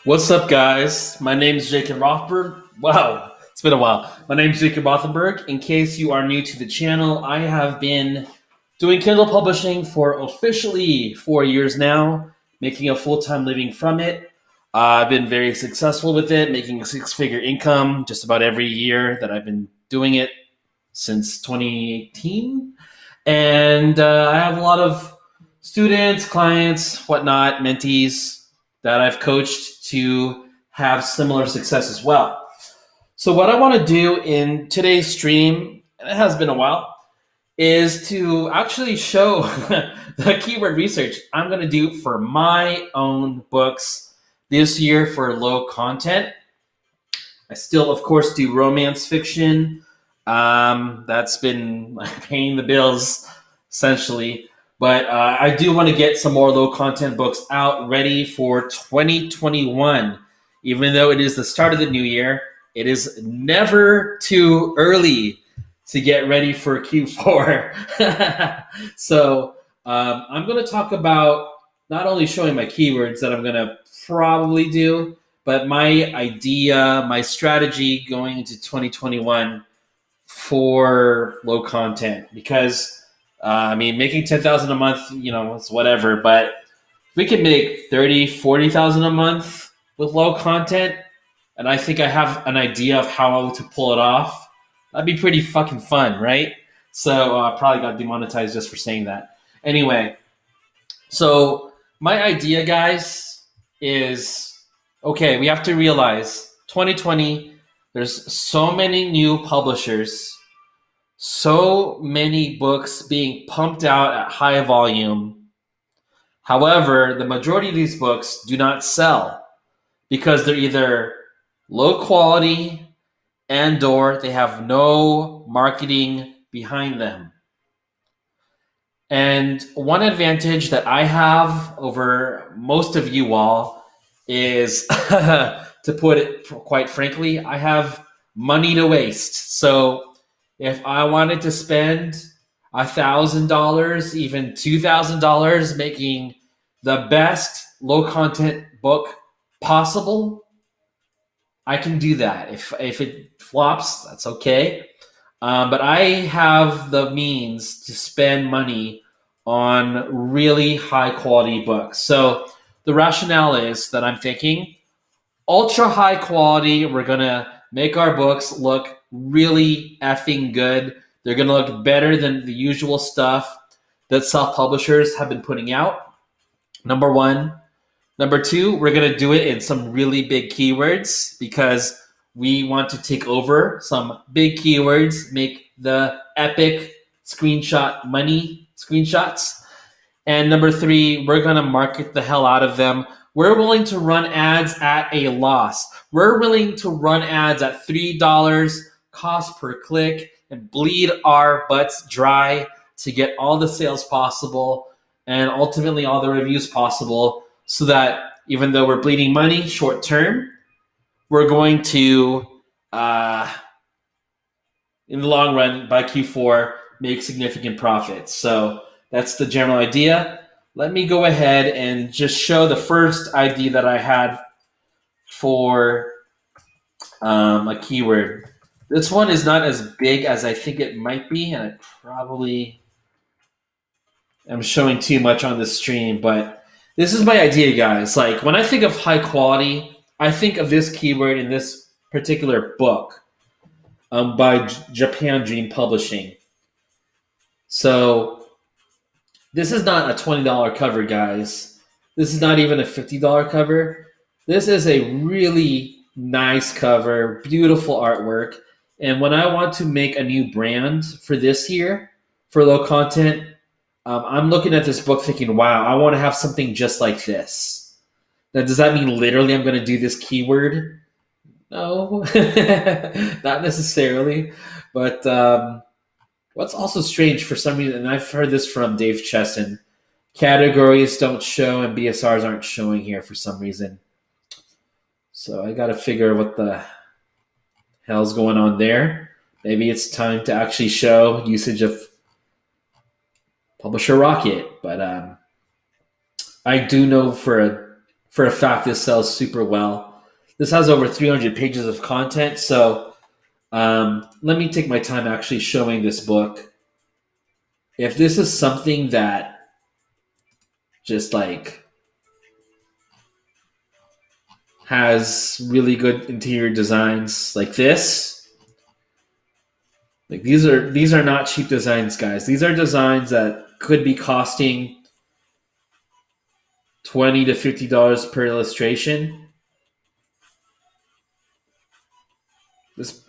What's up, guys? My name is Jacob Rothberg. Wow, it's been a while. My name is Jacob Rothenberg. In case you are new to the channel, I have been doing Kindle publishing for officially 4 years now, making a full-time living from it. I've been very successful with it, making a six-figure income just about every year that I've been doing it since 2018. And I have a lot of students, clients, whatnot, mentees that I've coached to have similar success as well. So, what I want to do in today's stream, and it has been a while, is to actually show the keyword research I'm going to do for my own books this year for low content. I still, of course, do romance fiction. That's been paying the bills essentially. But I do want to get some more low content books out ready for 2021. Even though it is the start of the new year, it is never too early to get ready for Q4. So I'm going to talk about not only showing my keywords that I'm going to probably do, but my idea, my strategy going into 2021 for low content. Because making 10,000 a month, it's whatever. But if we can make 30, 40,000 a month with low content, and I think I have an idea of how to pull it off, that'd be pretty fucking fun, right? So I probably got demonetized just for saying that. Anyway, so my idea, guys, is okay, we have to realize 2020, there's so many new publishers, so many books being pumped out at high volume. However, the majority of these books do not sell because they're either low quality and or they have no marketing behind them. And one advantage that I have over most of you all is, to put it quite frankly, I have money to waste. So if I wanted to spend $1,000, even $2,000 making the best low content book possible, I can do that. If it flops, that's okay. But I have the means to spend money on really high quality books. So the rationale is that I'm thinking ultra high quality. We're going to make our books look really effing good. They're going to look better than the usual stuff that self-publishers have been putting out. Number one. Number two, we're going to do it in some really big keywords because we want to take over some big keywords, make the epic screenshot money screenshots. And number three, we're going to market the hell out of them. We're willing to run ads at a loss. We're willing to run ads at $3 cost per click and bleed our butts dry to get all the sales possible and ultimately all the reviews possible, so that even though we're bleeding money short term, we're going to, in the long run, by Q4, make significant profits. So that's the general idea. Let me go ahead and just show the first idea that I had for a keyword. This one is not as big as I think it might be, and I probably am showing too much on the stream, but this is my idea, guys. Like, when I think of high quality, I think of this keyword in this particular book by Japan Dream Publishing. So this is not a $20 cover, guys. This is not even a $50 cover. This is a really nice cover, beautiful artwork. And when I want to make a new brand for this year, for low content, I'm looking at this book thinking, wow, I want to have something just like this. Now, does that mean literally I'm going to do this keyword? No, not necessarily. But what's also strange for some reason, and I've heard this from Dave Chesson, categories don't show and BSRs aren't showing here for some reason. So I got to figure what the hell's going on there. Maybe it's time to actually show usage of Publisher Rocket, but I do know for for a fact this sells super well. This has over 300 pages of content, so let me take my time actually showing this book. If this is something that just like has really good interior designs like this, like these are not cheap designs, guys. These are designs that could be costing $20 to $50 per illustration. This,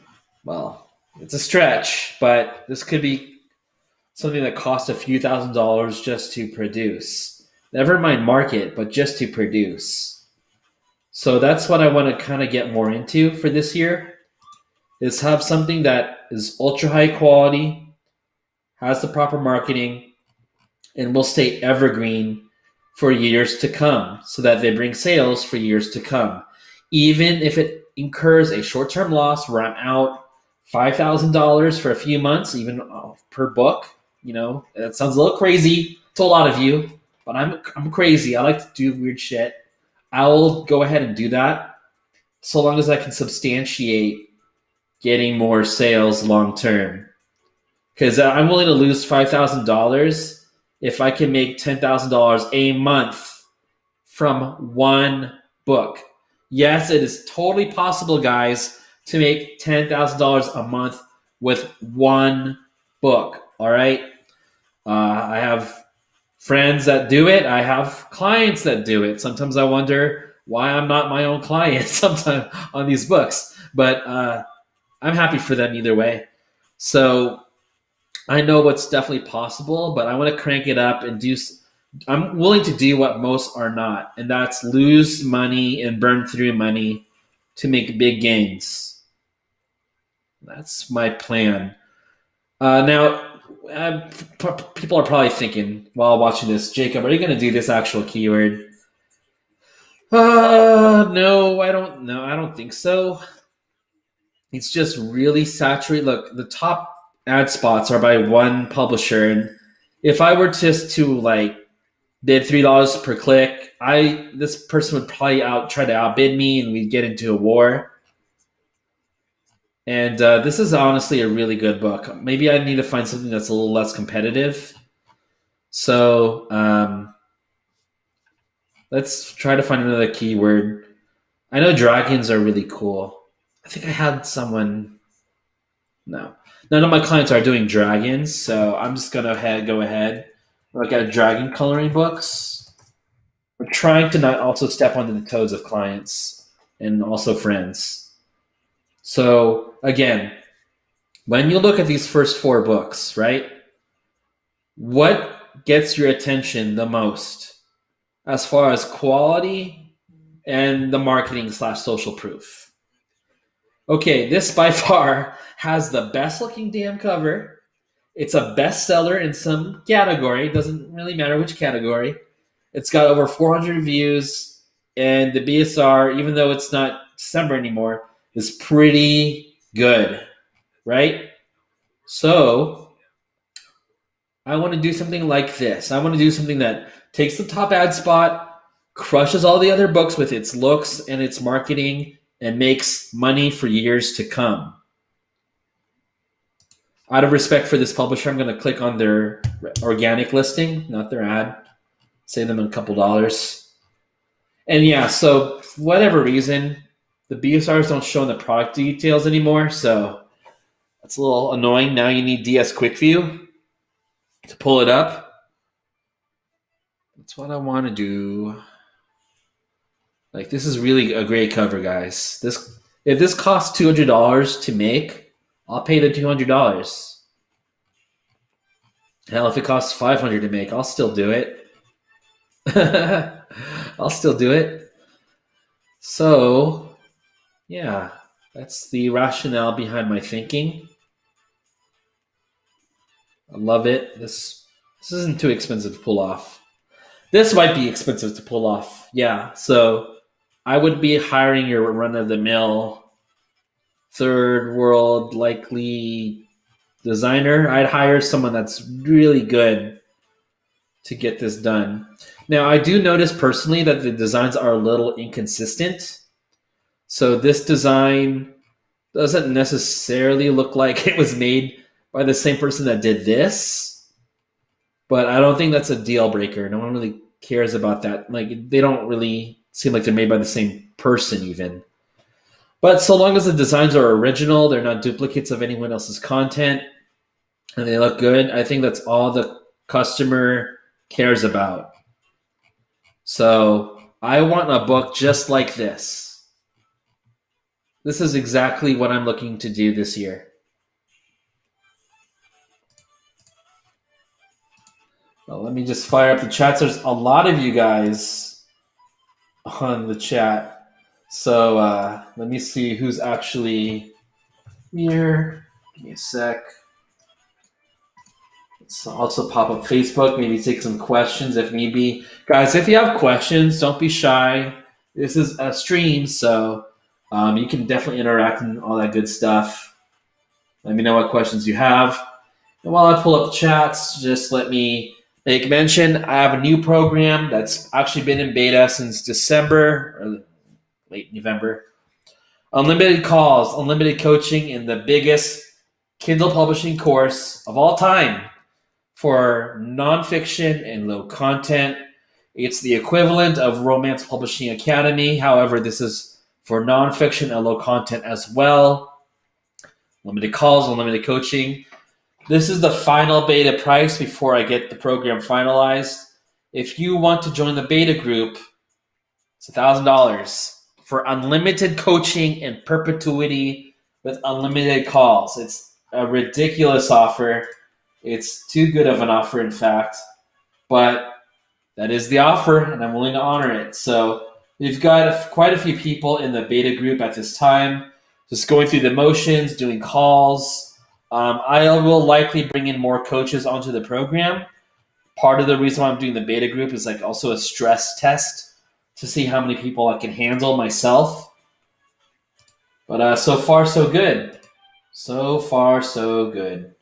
well, it's a stretch, but this could be something that costs a few $1,000s just to produce. Never mind market, but just to produce. So that's what I want to kind of get more into for this year, is have something that is ultra high quality, has the proper marketing, and will stay evergreen for years to come so that they bring sales for years to come. Even if it incurs a short-term loss where I'm out $5,000 for a few months, even per book, that sounds a little crazy to a lot of you, but I'm crazy. I like to do weird shit. I will go ahead and do that so long as I can substantiate getting more sales long term. Because I'm willing to lose $5,000 if I can make $10,000 a month from one book. Yes, it is totally possible, guys, to make $10,000 a month with one book. All right. I have friends that do it. I have clients that do it. Sometimes I wonder why I'm not my own client sometimes on these books, but I'm happy for them either way. So I know what's definitely possible, but I want to crank it up and do. I'm willing to do what most are not, and that's lose money and burn through money to make big gains. That's my plan. Now, people are probably thinking while watching this, Jacob, are you going to do this actual keyword? No, I don't know. I don't think so. It's just really saturated. Look, the top ad spots are by one publisher, and if I were just to like bid $3 per click, this person would probably try to outbid me, and we'd get into a war. And this is honestly a really good book. Maybe I need to find something that's a little less competitive. So let's try to find another keyword. I know dragons are really cool. I think I had someone. No, none of my clients are doing dragons, so I'm just gonna go ahead. Look at dragon coloring books. We're trying to not also step onto the toes of clients and also friends. So again, when you look at these first 4 books, right? What gets your attention the most as far as quality and the marketing / social proof? Okay, this by far has the best looking damn cover. It's a bestseller in some category. It doesn't really matter which category. It's got over 400 reviews, and the BSR, even though it's not December anymore, is pretty good, right? So I want to do something like this. I want to do something that takes the top ad spot, crushes all the other books with its looks and its marketing, and makes money for years to come. Out of respect for this publisher, I'm going to click on their organic listing, not their ad. Save them a couple dollars. And yeah, so for whatever reason, the BSRs don't show in the product details anymore, so that's a little annoying. Now you need DS Quick View to pull it up. That's what I want to do. Like, this is really a great cover, guys. If this costs $200 to make, I'll pay the $200. Hell, if it costs $500 to make, I'll still do it. I'll still do it. So, yeah, that's the rationale behind my thinking. I love it. This isn't too expensive to pull off. This might be expensive to pull off. Yeah, so I would be hiring your run-of-the-mill third world likely designer. I'd hire someone that's really good to get this done. Now, I do notice personally that the designs are a little inconsistent. So this design doesn't necessarily look like it was made by the same person that did this, but I don't think that's a deal breaker. No one really cares about that. Like, they don't really seem like they're made by the same person even. But so long as the designs are original, they're not duplicates of anyone else's content, and they look good, I think that's all the customer cares about. So I want a book just like this. This is exactly what I'm looking to do this year. Well, let me just fire up the chats. There's a lot of you guys on the chat. So let me see who's actually here. Give me a sec. Let's also pop up Facebook, maybe take some questions if need be. Guys, if you have questions, don't be shy. This is a stream, so you can definitely interact and all that good stuff. Let me know what questions you have. And while I pull up the chats, just let me make mention. I have a new program that's actually been in beta since December or late November. Unlimited calls, unlimited coaching in the biggest Kindle publishing course of all time for nonfiction and low content. It's the equivalent of Romance Publishing Academy. However, this is for nonfiction and low content as well. Limited calls, unlimited coaching. This is the final beta price before I get the program finalized. If you want to join the beta group, it's $1,000 for unlimited coaching in perpetuity with unlimited calls. It's a ridiculous offer. It's too good of an offer, in fact. But that is the offer, and I'm willing to honor it. So we've got quite a few people in the beta group at this time, just going through the motions, doing calls. I will likely bring in more coaches onto the program. Part of the reason why I'm doing the beta group is like also a stress test to see how many people I can handle myself. But so far, so good. So far, so good.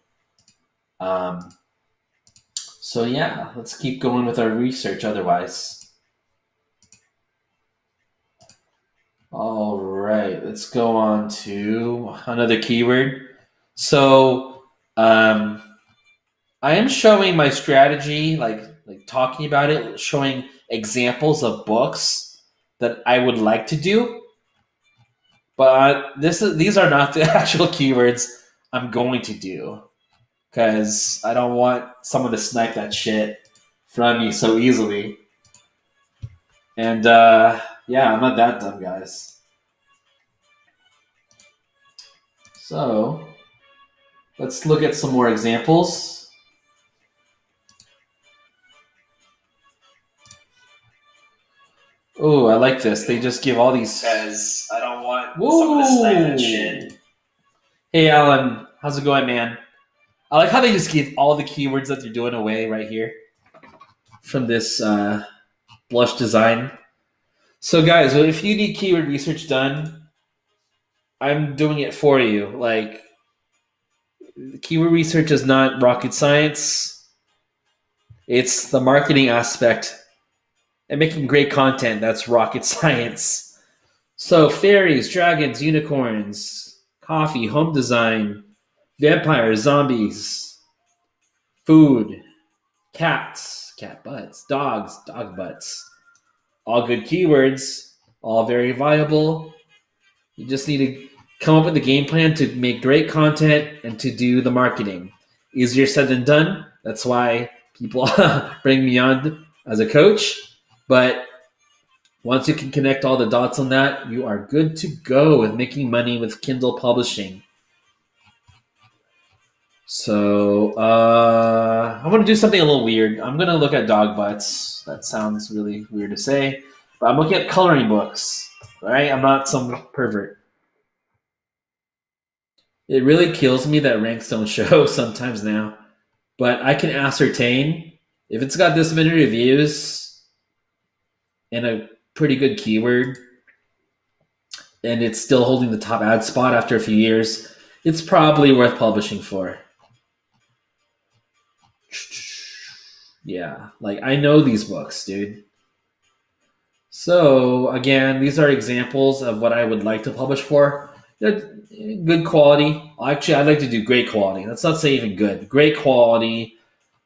So yeah, let's keep going with our research otherwise. All right, let's go on to another keyword. So I am showing my strategy, like talking about it, showing examples of books that I would like to do. But these are not the actual keywords I'm going to do, because I don't want someone to snipe that shit from me so easily. And yeah, I'm not that dumb, guys. So let's look at some more examples. Oh, I like this. They just give all these. Because I don't want someone to snipe that shit. Hey, Alan. How's it going, man? I like how they just give all the keywords that they're doing away right here from this blush design. So, guys, if you need keyword research done, I'm doing it for you. Like, keyword research is not rocket science. It's the marketing aspect and making great content. That's rocket science. So, fairies, dragons, unicorns, coffee, home design, vampires, zombies, food, cats, cat butts, dogs, dog butts. All good keywords, all very viable. You just need to come up with a game plan to make great content and to do the marketing. Easier said than done. That's why people bring me on as a coach. But once you can connect all the dots on that, you are good to go with making money with Kindle publishing. So I'm going to do something a little weird. I'm going to look at dog butts. That sounds really weird to say. But I'm looking at coloring books. Right? I'm not some pervert. It really kills me that ranks don't show sometimes now. But I can ascertain if it's got this many reviews and a pretty good keyword, and it's still holding the top ad spot after a few years, it's probably worth publishing for. Yeah, like I know these books, dude. So again, these are examples of what I would like to publish for. They're good quality. Actually, I'd like to do great quality. Let's not say even good. Great quality,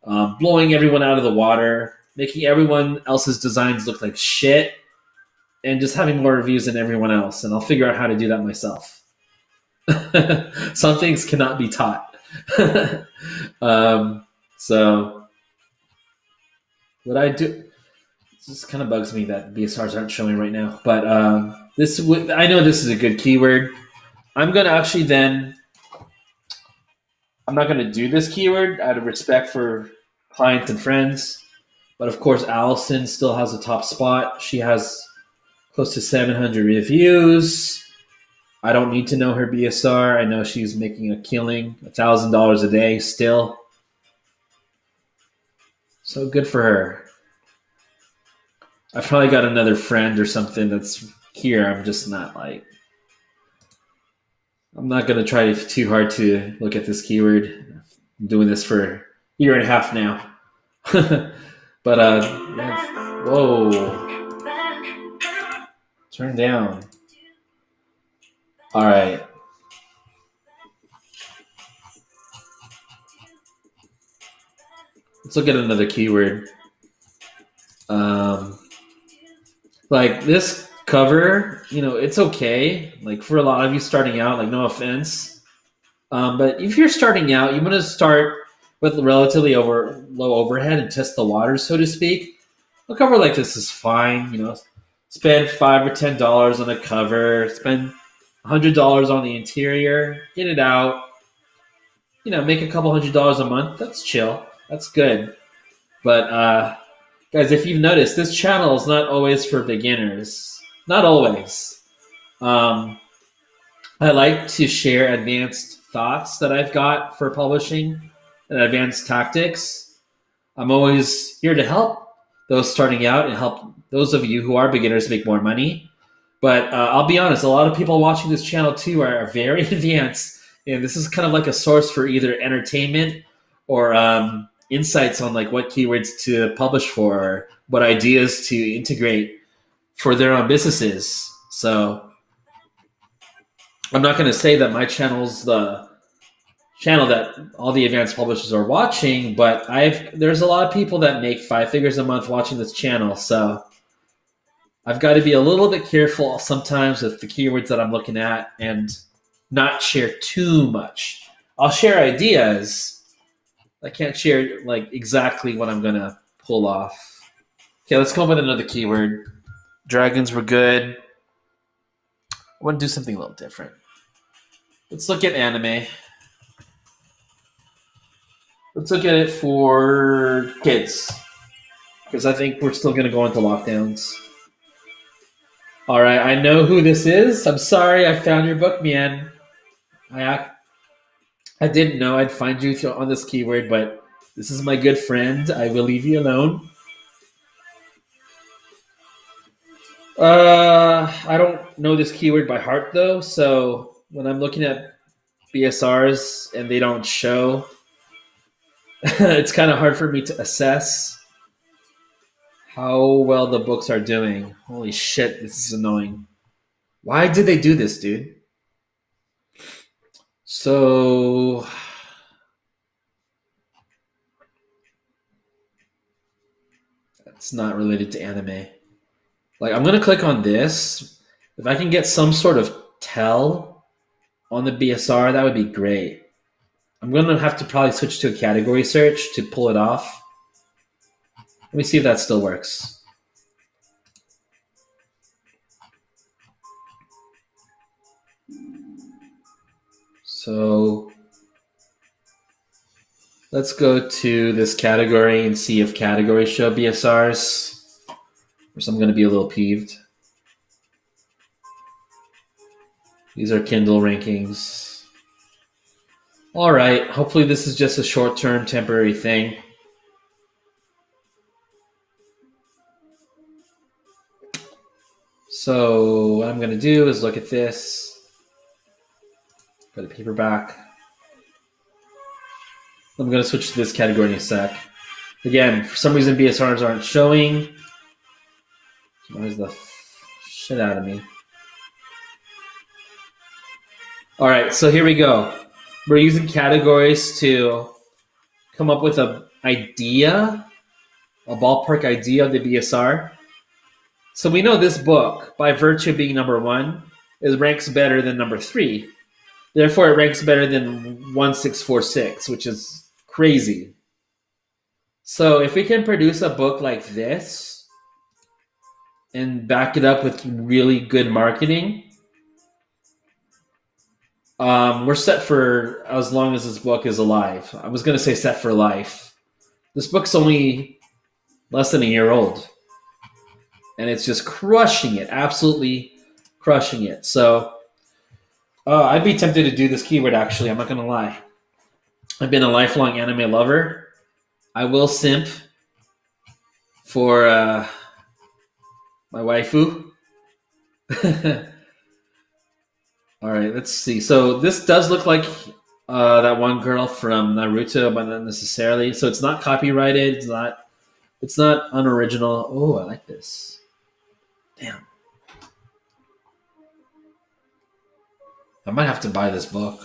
blowing everyone out of the water, making everyone else's designs look like shit, and just having more reviews than everyone else. And I'll figure out how to do that myself. Some things cannot be taught. So what I do, this kind of bugs me that BSRs aren't showing right now. But I know this is a good keyword. I'm gonna actually then. I'm not gonna do this keyword out of respect for clients and friends. But of course, Allison still has a top spot. She has close to 700 reviews. I don't need to know her BSR. I know she's making a killing, $1,000 a day still. So good for her. I've probably got another friend or something that's here. I'm just not like. I'm not going to try too hard to look at this keyword. I'm doing this for a year and a half now. But, whoa. Turn down. All right. Let's look at another keyword. Like this cover, it's okay. Like for a lot of you starting out, like no offense, but if you're starting out, you want to start with relatively low overhead and test the waters, so to speak. A cover like this is fine. Spend $5 or $10 on a cover, spend $100 on the interior, get it out. Make a couple $100 a month. That's chill. That's good. But guys, if you've noticed, this channel is not always for beginners. Not always. I like to share advanced thoughts that I've got for publishing and advanced tactics. I'm always here to help those starting out and help those of you who are beginners make more money. But I'll be honest, a lot of people watching this channel too are very advanced, and this is kind of like a source for either entertainment or insights on like what keywords to publish for, or what ideas to integrate for their own businesses. So I'm not going to say that my channel's the channel that all the advanced publishers are watching, but there's a lot of people that make 5 figures a month watching this channel. So I've got to be a little bit careful sometimes with the keywords that I'm looking at and not share too much. I'll share ideas. I can't share like exactly what I'm going to pull off. Okay, let's come up with another keyword. Dragons were good. I want to do something a little different. Let's look at anime. Let's look at it for kids, because I think we're still going to go into lockdowns. All right, I know who this is. I'm sorry, I found your book, man. I didn't know I'd find you on this keyword, but this is my good friend. I will leave you alone. I don't know this keyword by heart though, so when I'm looking at BSRs and they don't show, it's kind of hard for me to assess how well the books are doing. Holy shit, this is annoying. Why did they do this, dude? So that's not related to anime. Like, I'm going to click on this. If I can get some sort of tell on the BSR, that would be great. I'm going to have to probably switch to a category search to pull it off. Let me see if that still works. So let's go to this category and see if categories show BSRs. Or I'm going to be a little peeved. These are Kindle rankings. All right. Hopefully this is just a short-term temporary thing. So what I'm going to do is look at this. Go to paperback. I'm going to switch to this category in a sec. Again, for some reason BSRs aren't showing. Where's the shit out of me? All right, so here we go. We're using categories to come up with a ballpark idea of the BSR. So we know this book, by virtue of being number 1, ranks better than number 3. Therefore, it ranks better than 1646, which is crazy. So if we can produce a book like this and back it up with really good marketing, we're set for as long as this book is alive. I was going to say set for life. This book's only less than a year old. And it's just crushing it, absolutely crushing it. So I'd be tempted to do this keyword, actually. I'm not going to lie. I've been a lifelong anime lover. I will simp for my waifu. All right, let's see. So this does look like that one girl from Naruto, but not necessarily. So it's not copyrighted. It's not unoriginal. Oh, I like this. Damn. I might have to buy this book.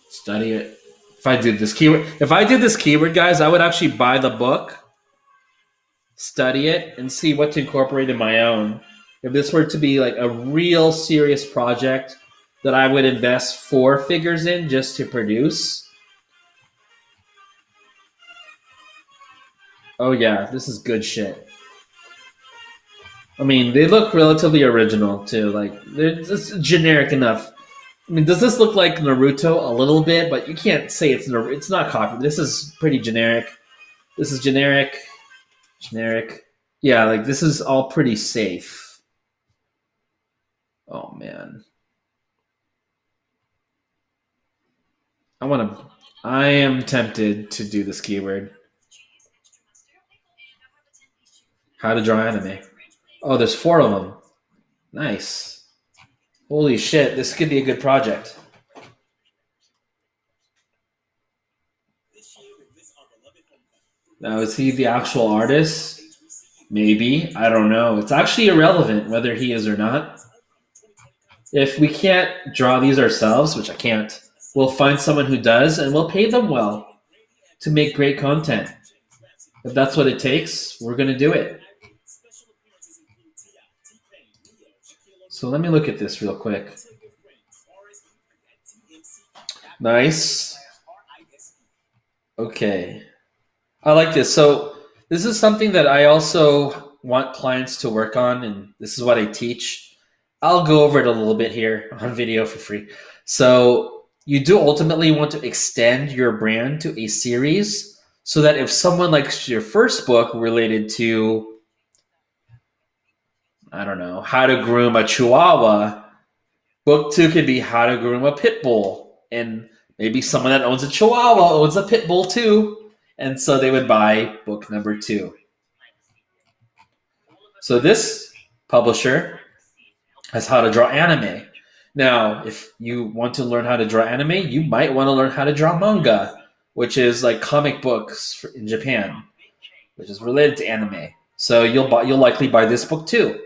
Study it. If I did this keyword, guys, I would actually buy the book, study it, and see what to incorporate in my own. If this were to be like a real serious project that I would invest 4 figures in just to produce. Oh yeah, this is good shit. I mean, they look relatively original too. Like, they're just generic enough. I mean, does this look like Naruto a little bit? But you can't say it's not copy. This is pretty generic. This is generic. Yeah, like this is all pretty safe. Oh man, I am tempted to do this keyword. How to draw anime. Oh, there's 4 of them. Nice. Holy shit, this could be a good project. Now, is he the actual artist? Maybe. I don't know. It's actually irrelevant whether he is or not. If we can't draw these ourselves, which I can't, we'll find someone who does, and we'll pay them well to make great content. If that's what it takes, we're going to do it. So let me look at this real quick. Nice. Okay. I like this. So this is something that I also want clients to work on, and this is what I teach. I'll go over it a little bit here on video for free. So you do ultimately want to extend your brand to a series so that if someone likes your first book related to, I don't know, how to groom a Chihuahua, book 2 could be how to groom a pit bull. And maybe someone that owns a Chihuahua owns a pit bull too. And so they would buy book number 2. So this publisher has how to draw anime. Now, if you want to learn how to draw anime, you might want to learn how to draw manga, which is like comic books in Japan, which is related to anime. So you'll likely buy this book too.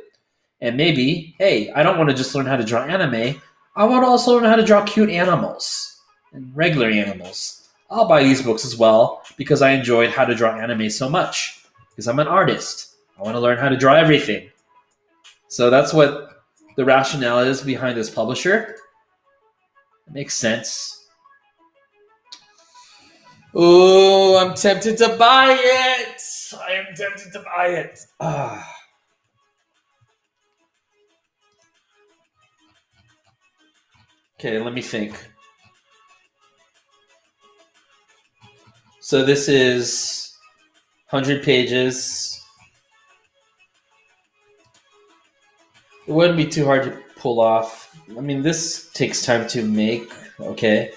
And maybe, hey, I don't want to just learn how to draw anime. I want to also learn how to draw cute animals and regular animals. I'll buy these books as well because I enjoyed how to draw anime so much. Because I'm an artist. I want to learn how to draw everything. So that's what the rationale is behind this publisher. It makes sense. Oh, I'm tempted to buy it. I am tempted to buy it. Okay, let me think. So this is 100 pages. It wouldn't be too hard to pull off. I mean, this takes time to make. Okay.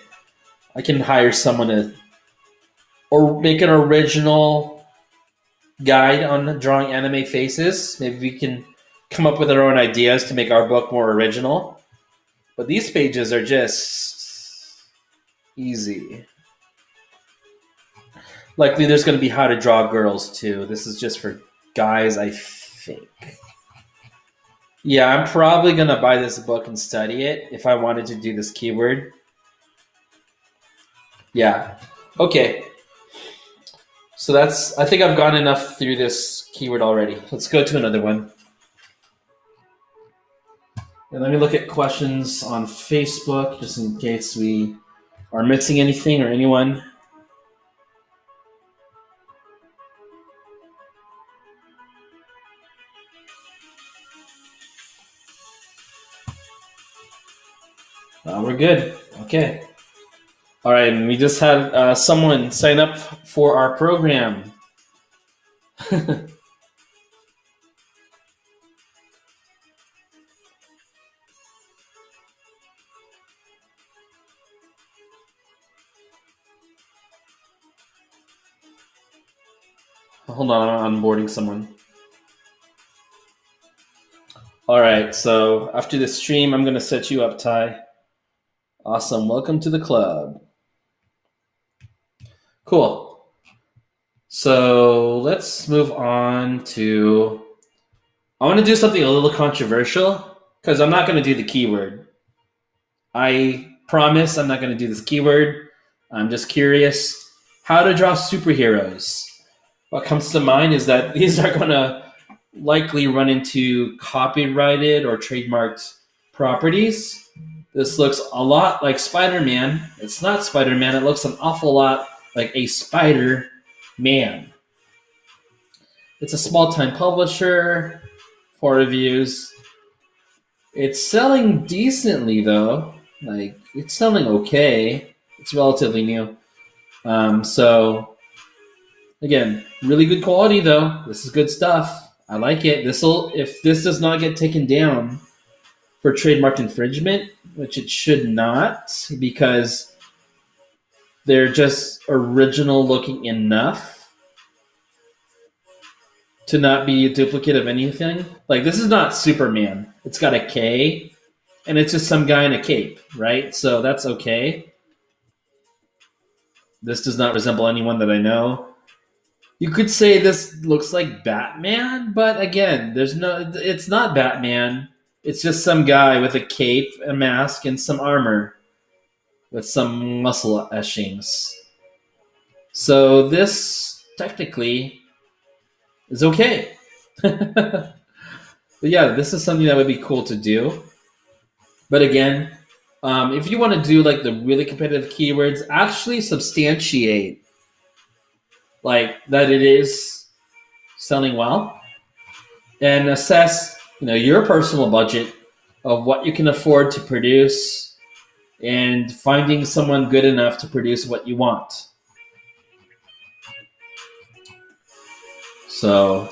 I can hire someone to or make an original guide on drawing anime faces. Maybe we can come up with our own ideas to make our book more original. But these pages are just easy. Likely there's going to be how to draw girls too. This is just for guys, I think. Yeah, I'm probably going to buy this book and study it if I wanted to do this keyword. Yeah. Okay. So I think I've gone enough through this keyword already. Let's go to another one. And let me look at questions on Facebook just in case we are missing anything or anyone. We're good. Okay. All right, and we just had someone sign up for our program. Hold on, I'm onboarding someone. All right, so after this stream, I'm going to set you up, Ty. Awesome. Welcome to the club. Cool. So let's move on to... I want to do something a little controversial because I'm not going to do the keyword. I promise I'm not going to do this keyword. I'm just curious how to draw superheroes. What comes to mind is that these are going to likely run into copyrighted or trademarked properties. This looks a lot like Spider-Man. It's not Spider-Man. It looks an awful lot like a Spider-Man. It's a small-time publisher. 4 reviews. It's selling decently, though. Like, it's selling okay. It's relatively new. So, again, really good quality, though. This is good stuff. I like it. If this does not get taken down for trademark infringement, which it should not, because they're just original looking enough to not be a duplicate of anything. Like, this is not Superman. It's got a K, and it's just some guy in a cape, right? So that's okay. This does not resemble anyone that I know. You could say this looks like Batman, but again, it's not Batman. It's just some guy with a cape, a mask, and some armor with some muscle etchings. So this technically is okay. But yeah, this is something that would be cool to do. But again, if you want to do like the really competitive keywords, actually substantiate like that it is selling well, and assess your personal budget of what you can afford to produce, and finding someone good enough to produce what you want. So,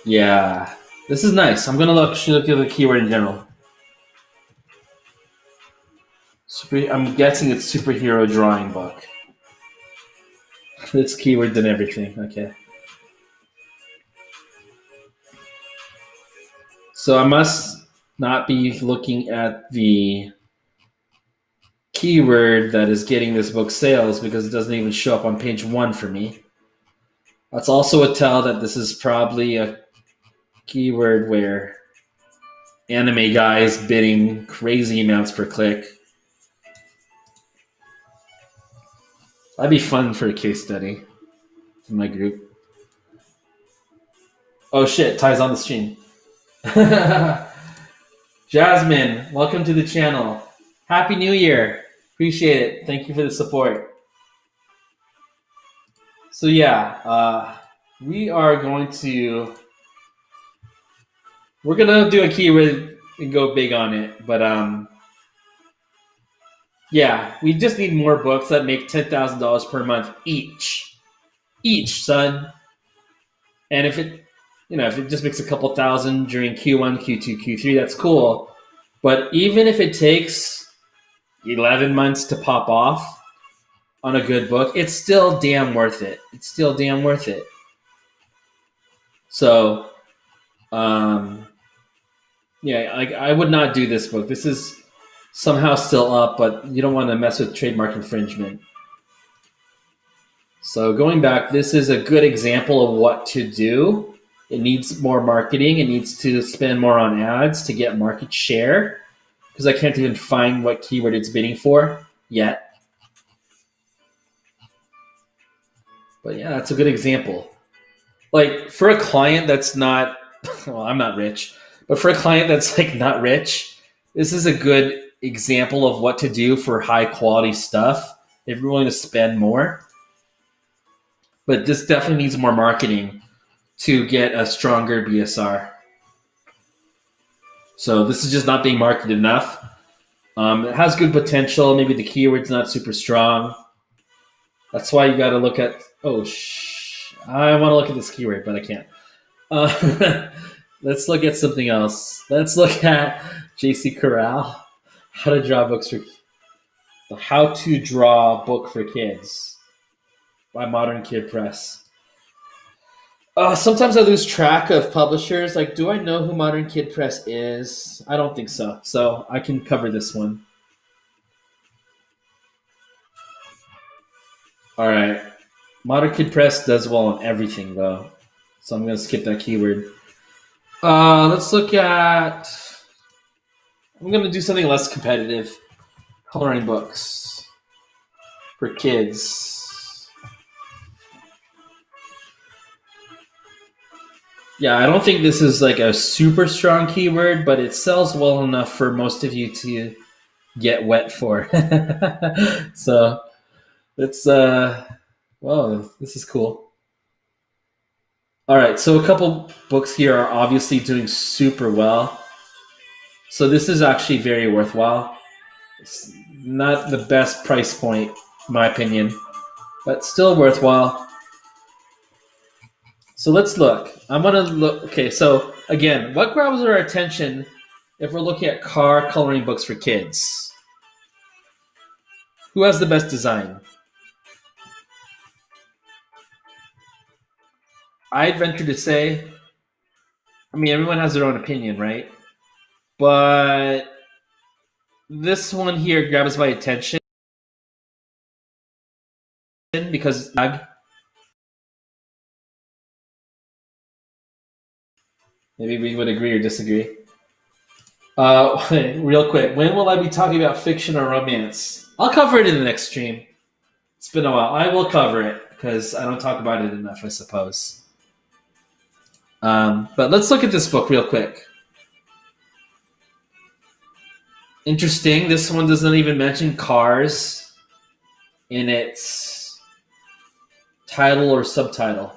yeah, this is nice. I'm gonna look at the keyword in general. I'm guessing it's superhero drawing book. It's keyword and everything. Okay. So I must not be looking at the keyword that is getting this book sales, because it doesn't even show up on page 1 for me. That's also a tell that this is probably a keyword where anime guys bidding crazy amounts per click. That'd be fun for a case study in my group. Oh shit, Ty's on the stream. Jasmine, welcome to the channel. Happy New Year. Appreciate it. Thank you for the support. So yeah, we're gonna do a keyword and go big on it, but yeah, we just need more books that make $10,000 per month each, son. And if it just makes a couple thousand during Q1, Q2, Q3, that's cool. But even if it takes 11 months to pop off on a good book, it's still damn worth it. So, yeah, I would not do this book. This is somehow still up, but you don't want to mess with trademark infringement. So going back, this is a good example of what to do. It needs more marketing. It needs to spend more on ads to get market share because I can't even find what keyword it's bidding for yet. But yeah, that's a good example. Like for a client that's not, well, I'm not rich, but for a client that's like not rich, this is a good example of what to do for high quality stuff if you're willing to spend more. But this definitely needs more marketing to get a stronger BSR. So this is just not being marketed enough. It has good potential. Maybe the keyword's not super strong. That's why you got to look at. I want to look at this keyword, but I can't. Let's look at something else. Let's look at JC Corral. How to draw books for the How to Draw Book for Kids by Modern Kid Press. Sometimes I lose track of publishers. Like, do I know who Modern Kid Press is? I don't think so. So I can cover this one. All right. Modern Kid Press does well on everything, though. So I'm going to skip that keyword. Let's look at... I'm going to do something less competitive. Coloring books for kids. Yeah, I don't think this is like a super strong keyword, but it sells well enough for most of you to get wet for. So let's, whoa, this is cool. All right, so a couple books here are obviously doing super well. So this is actually very worthwhile. It's not the best price point, in my opinion, but still worthwhile. So let's look. I'm going to look. Okay, so again, what grabs our attention if we're looking at car coloring books for kids? Who has the best design? I'd venture to say, I mean, everyone has their own opinion, right? But this one here grabs my attention because maybe we would agree or disagree. Real quick, when will I be talking about fiction or romance? I'll cover it in the next stream. It's been a while. I will cover it because I don't talk about it enough, I suppose. But let's look at this book real quick. Interesting. This one doesn't even mention cars in its title or subtitle.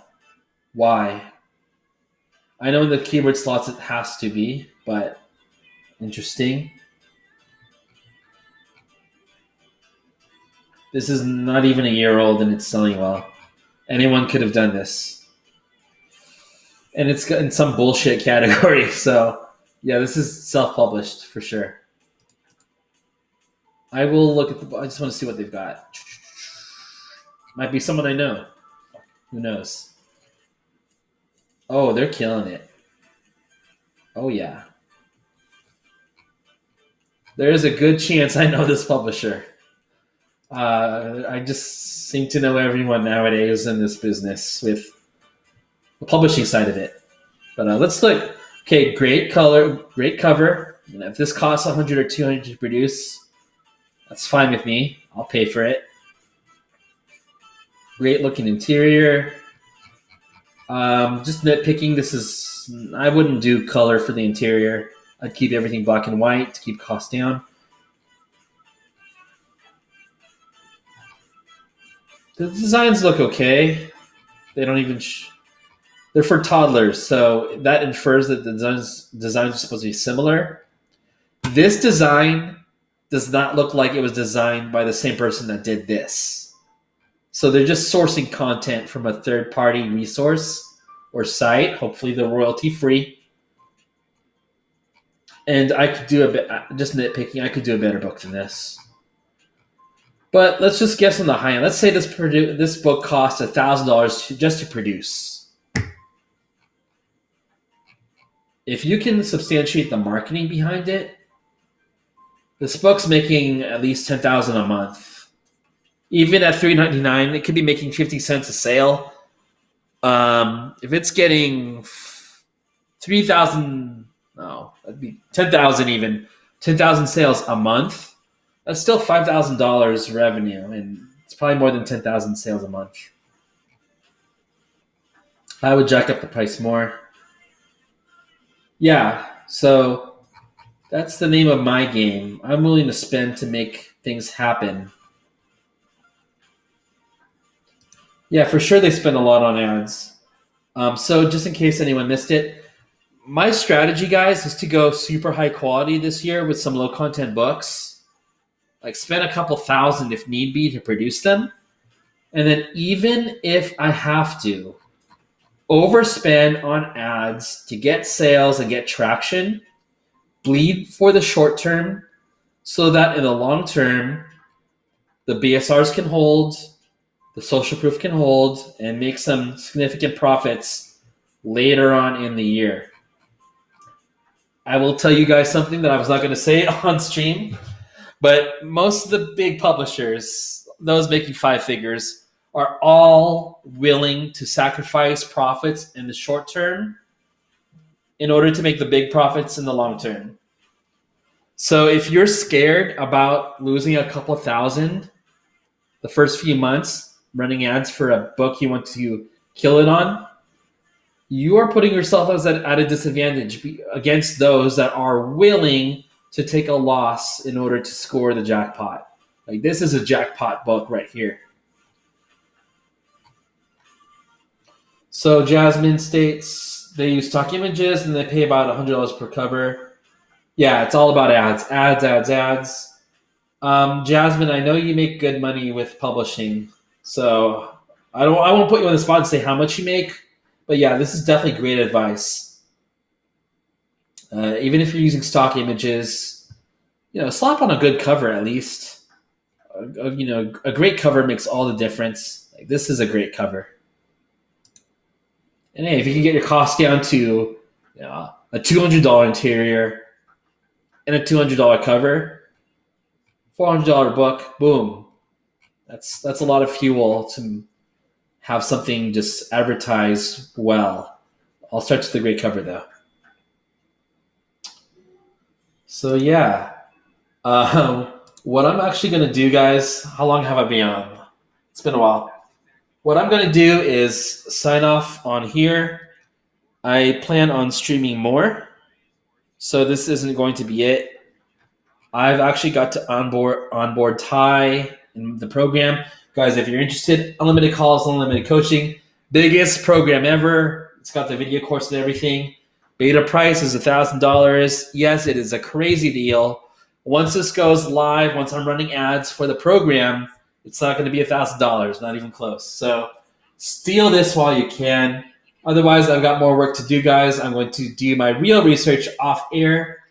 Why? I know in the keyword slots it has to be, but interesting. This is not even a year old and it's selling well. Anyone could have done this. And it's in some bullshit category. So, yeah, this is self-published for sure. I will look at the. I just want to see what they've got. Might be someone I know. Who knows? Oh, they're killing it. Oh, yeah. There is a good chance I know this publisher. I just seem to know everyone nowadays in this business with the publishing side of it. But let's look. Okay, great color, great cover. And if this costs 100 or 200 to produce, that's fine with me. I'll pay for it. Great looking interior. Just nitpicking. I wouldn't do color for the interior. I'd keep everything black and white to keep costs down. The designs look okay. They don't even. They're for toddlers, so that infers that the designs are supposed to be similar. This design does not look like it was designed by the same person that did this. So they're just sourcing content from a third-party resource or site. Hopefully they're royalty-free. And I could do just nitpicking, I could do a better book than this. But let's just guess on the high end. Let's say this book costs $1,000 just to produce. If you can substantiate the marketing behind it, this book's making at least $10,000 a month, Even at $3.99, it could be making 50 cents a sale. If it's getting 3,000, no, that'd be 10,000 even, 10,000 sales a month, that's still $5,000 revenue, and it's probably more than 10,000 sales a month. I would jack up the price more. Yeah, so that's the name of my game. I'm willing to spend to make things happen. Yeah, for sure they spend a lot on ads. So just in case anyone missed it, my strategy, guys, is to go super high quality this year with some low content books. Like spend a couple thousand if need be to produce them. And then even if I have to overspend on ads to get sales and get traction, bleed for the short term so that in the long term, the BSRs can hold, the social proof can hold, and make some significant profits later on in the year. I will tell you guys something that I was not going to say on stream, but most of the big publishers, those making 5 figures, are all willing to sacrifice profits in the short term in order to make the big profits in the long term. So if you're scared about losing a couple thousand the first few months running ads for a book you want to kill it on, you are putting yourself at a disadvantage against those that are willing to take a loss in order to score the jackpot. Like, this is a jackpot book right here. So Jasmine states they use stock images and they pay about $100 per cover. Yeah, it's all about ads. Ads. Jasmine, I know you make good money with publishing, so I won't put you on the spot and say how much you make, but yeah, this is definitely great advice. Even if you're using stock images, slap on a good cover at least. A great cover makes all the difference. Like, this is a great cover. And hey, if you can get your cost down to a $200 interior and a $200 cover, $400 book, boom. That's a lot of fuel to have something just advertised well. I'll start with the great cover though. So yeah, what I'm actually going to do, guys, how long have I been on? It's been a while. What I'm going to do is sign off on here. I plan on streaming more, so this isn't going to be it. I've actually got to onboard Ty in the program. Guys, if you're interested, unlimited calls, unlimited coaching, biggest program ever. It's got the video course and everything. Beta price is $1,000. Yes, it is a crazy deal. Once this goes live, once I'm running ads for the program, it's not going to be $1,000, not even close. So steal this while you can. Otherwise, I've got more work to do, guys. I'm going to do my real research off air